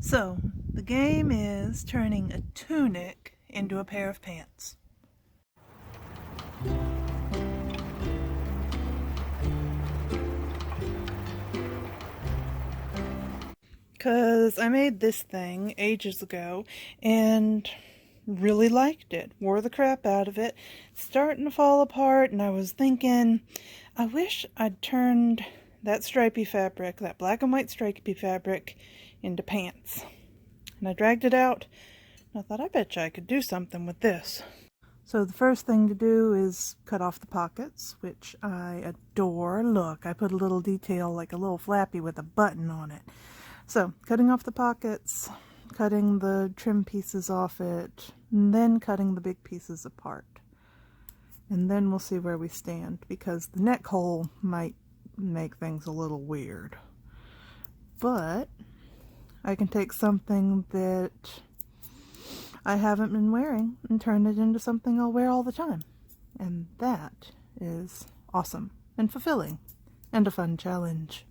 So, the game is turning a tunic into a pair of pants. Because I made this thing ages ago and really liked it. Wore the crap out of it. It's starting to fall apart, and I was thinking, I wish I'd turned that stripy fabric, that black and white stripy fabric, into pants. And I dragged it out, and I thought, I bet you I could do something with this. So the first thing to do is cut off the pockets, which I adore. Look, I put a little detail, like a little flappy with a button on it. So, cutting off the pockets, cutting the trim pieces off it, and then cutting the big pieces apart. And then we'll see where we stand, because the neck hole might make things a little weird. But I can take something that I haven't been wearing and turn it into something I'll wear all the time. And that is awesome and fulfilling and a fun challenge.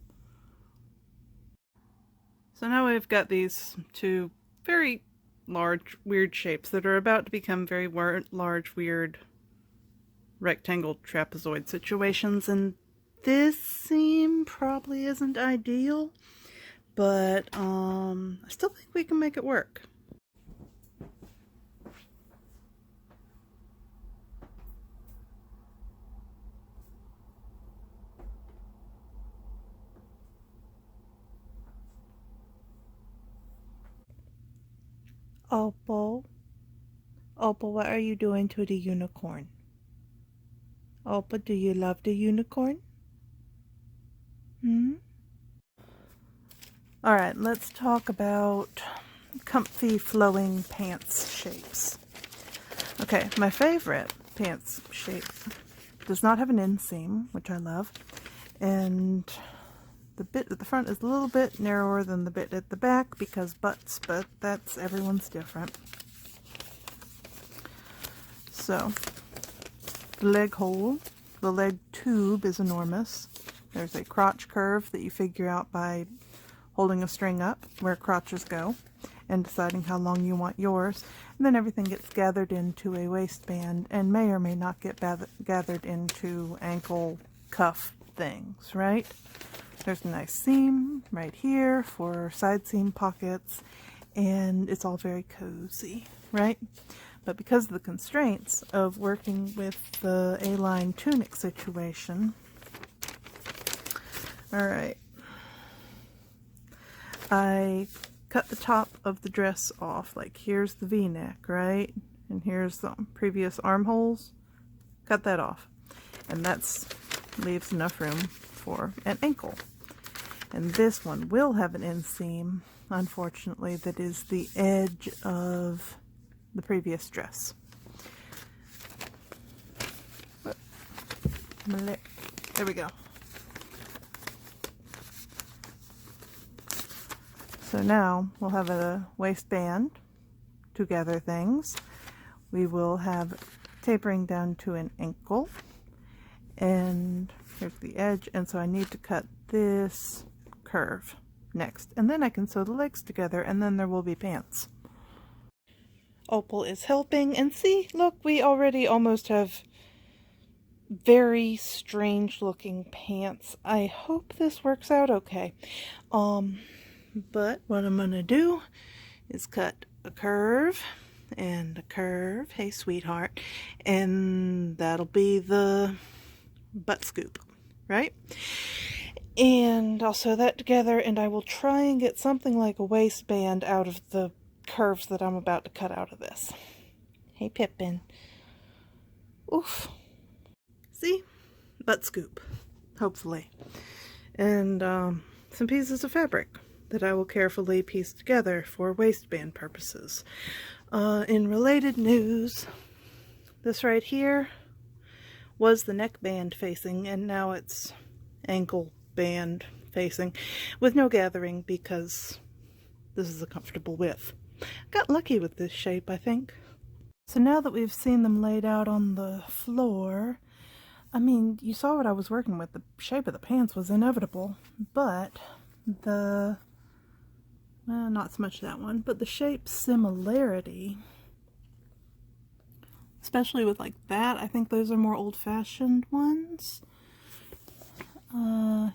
So now we've got these two very large, weird shapes that are about to become very large, weird rectangle trapezoid situations, and this seam probably isn't ideal, but I still think we can make it work. Opal, what are you doing to the unicorn? Opal, do you love the unicorn? Alright, let's talk about comfy flowing pants shapes. Okay, my favorite pants shape does not have an inseam, which I love, and the bit at the front is a little bit narrower than the bit at the back because butts, but that's everyone's different. So, the leg hole, the leg tube is enormous. There's a crotch curve that you figure out by holding a string up where crotches go and deciding how long you want yours. And then everything gets gathered into a waistband and may or may not get gathered into ankle cuff things, right? There's a nice seam right here for side seam pockets, and it's all very cozy, right? But because of the constraints of working with the A-line tunic situation, alright, I cut the top of the dress off. Like, here's the V-neck, right? And here's the previous armholes. Cut that off. And that's leaves enough room for an ankle. And this one will have an inseam, unfortunately, that is the edge of the previous dress. There we go. So now we'll have a waistband to gather things. We will have tapering down to an ankle. And here's the edge. And so I need to cut this curve next. And then I can sew the legs together, and then there will be pants. Opal is helping, and see, look, we already almost have very strange looking pants. I hope this works out okay. But what I'm gonna do is cut a curve and a curve, hey sweetheart, and that'll be the butt scoop, right? And I'll sew that together, and I will try and get something like a waistband out of the curves that I'm about to cut out of this. Hey Pippin. Oof. See? Butt scoop. Hopefully. And some pieces of fabric that I will carefully piece together for waistband purposes. In related news, this right here was the neckband facing, and now it's ankle band facing with no gathering because this is a comfortable width. Got lucky with this shape, I think. So now that we've seen them laid out on the floor, I mean, you saw what I was working with. The shape of the pants was inevitable, but the well, not so much that one, but the shape similarity, especially with like that, I think those are more old-fashioned ones.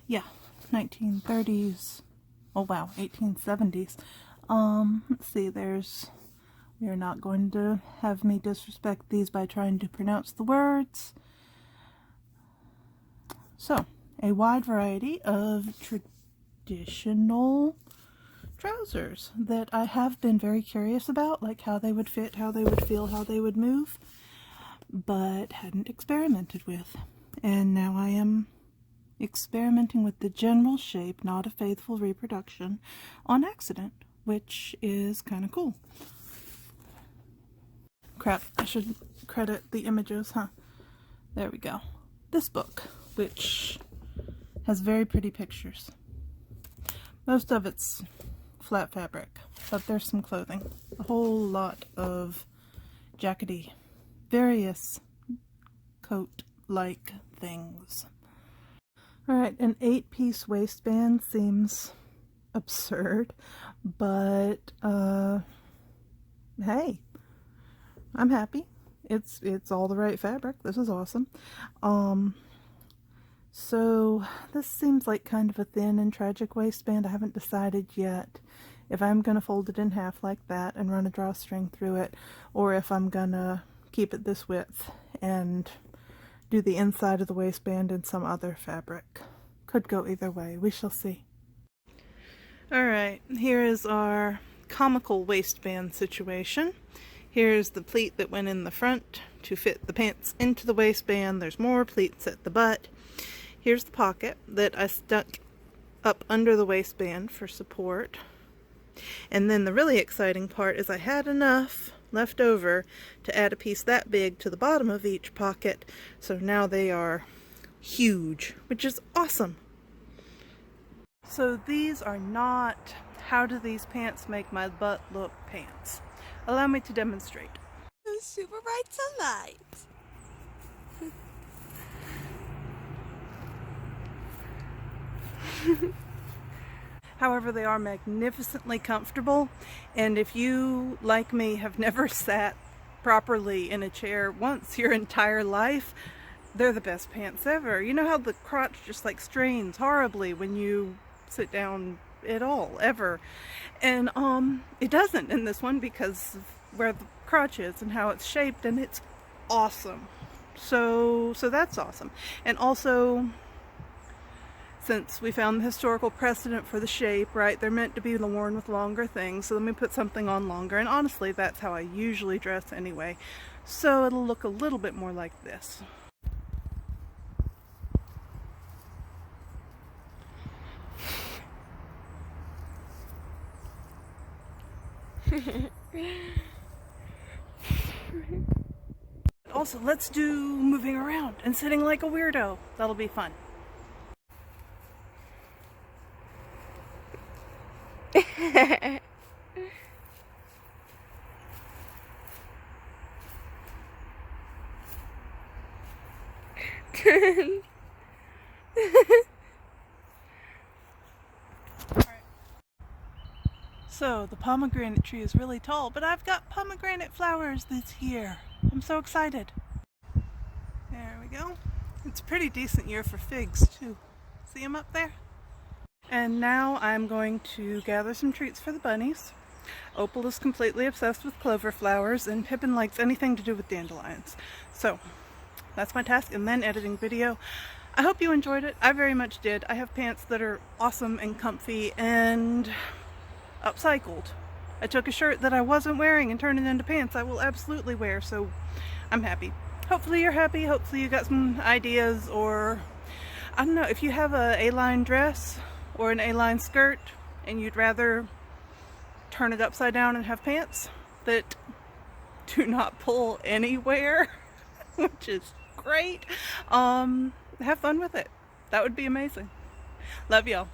Yeah, 1930s. Oh wow, 1870s. Let's see, you're not going to have me disrespect these by trying to pronounce the words. So, a wide variety of traditional trousers that I have been very curious about, like how they would fit, how they would feel, how they would move, but hadn't experimented with. And now I am experimenting with the general shape, not a faithful reproduction, on accident, which is kind of cool. Crap, I should credit the images, huh? There we go. This book, which has very pretty pictures. Most of it's flat fabric, but there's some clothing. A whole lot of jackety, various coat-like things. Alright, an 8-piece waistband seems absurd, but, hey, I'm happy. It's all the right fabric. This is awesome. So this seems like kind of a thin and tragic waistband. I haven't decided yet if I'm going to fold it in half like that and run a drawstring through it, or if I'm going to keep it this width and do the inside of the waistband in some other fabric. Could go either way. We shall see. Alright, here is our comical waistband situation. Here's the pleat that went in the front to fit the pants into the waistband. There's more pleats at the butt. Here's the pocket that I stuck up under the waistband for support. And then the really exciting part is I had enough left over to add a piece that big to the bottom of each pocket. So now they are huge, which is awesome. So these are not how do these pants make my butt look pants. Allow me to demonstrate. Super bright sunlight. However, they are magnificently comfortable, and if you, like me, have never sat properly in a chair once your entire life, they're the best pants ever. You know how the crotch just like strains horribly when you sit down at all, ever? And it doesn't in this one because of where the crotch is and how it's shaped, and it's awesome. So that's awesome. And also, since we found the historical precedent for the shape, right, they're meant to be worn with longer things, so let me put something on longer. And honestly, that's how I usually dress anyway, so it'll look a little bit more like this. Also, let's do moving around and sitting like a weirdo. That'll be fun. So, the pomegranate tree is really tall, but I've got pomegranate flowers this year. I'm so excited. There we go. It's a pretty decent year for figs, too. See them up there? And now I'm going to gather some treats for the bunnies. Opal is completely obsessed with clover flowers, and Pippin likes anything to do with dandelions. So, that's my task, and then editing video. I hope you enjoyed it. I very much did. I have pants that are awesome and comfy and upcycled. I took a shirt that I wasn't wearing and turned it into pants I will absolutely wear, so I'm happy. Hopefully you're happy. Hopefully you got some ideas, or I don't know, if you have a A-line dress or an A-line skirt and you'd rather turn it upside down and have pants that do not pull anywhere, which is great, have fun with it. That would be amazing. Love y'all.